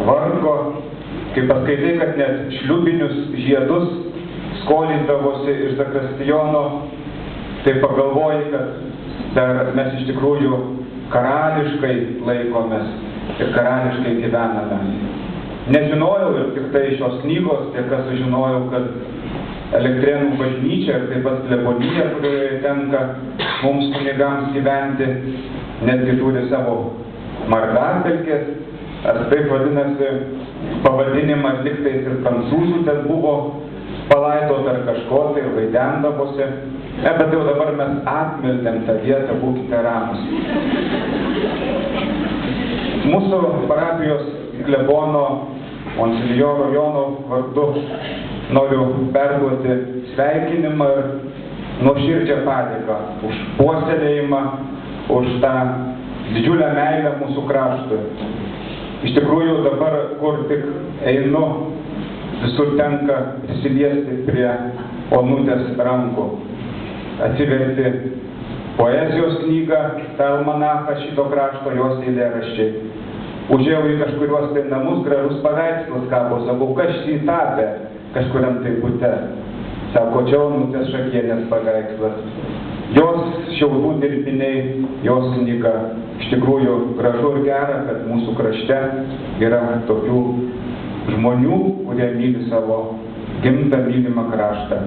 vargo, kai paskaitai, kad net šliubinius žiedus skolindavosi iš zakristijono, tai pagalvoji, kad dar mes iš tikrųjų karališkai laikomės ir karališkai gyvename. Nežinojau ir tik tai šios knygos, dėka sužinojau, kad Elektrėnų bažnyčia ir taip pat klebonija, kurioje tenka mums kunigams gyventi, netgi turi savo margapelkės, ar taip vadinasi pavadinimas, liktais ir prancūzų ten buvo palaitot ar kažko tai ir vaidendavosi. Bet jau dabar mes atmeldėm tą vietą, būkite ramus. Mūsų parapijos klebono monsinjoro Jono vardu noriu perduoti sveikinimą ir nuoširdžią padėką už puoselėjimą, už tą didžiulę meilę mūsų kraštui. Iš tikrųjų dabar, kur tik einu, visur tenka prisiliesti prie Onutės rankų. Atsiverti poezijos knygą, tą almanachą šito krašto, jos eilėraščiai. Užėjau į kažkuriuos tai namus, gražus paveikslas kabo, sakau, kas šį tapė kažkuriam tai bute. Sako, čia Onutės Šakienės paveikslas. Jos šiaudų dirbiniai, jos knyga. Iš tikrųjų gražu ir gera, kad mūsų krašte yra tokių žmonių, kurie myli savo gimtą mylimą kraštą.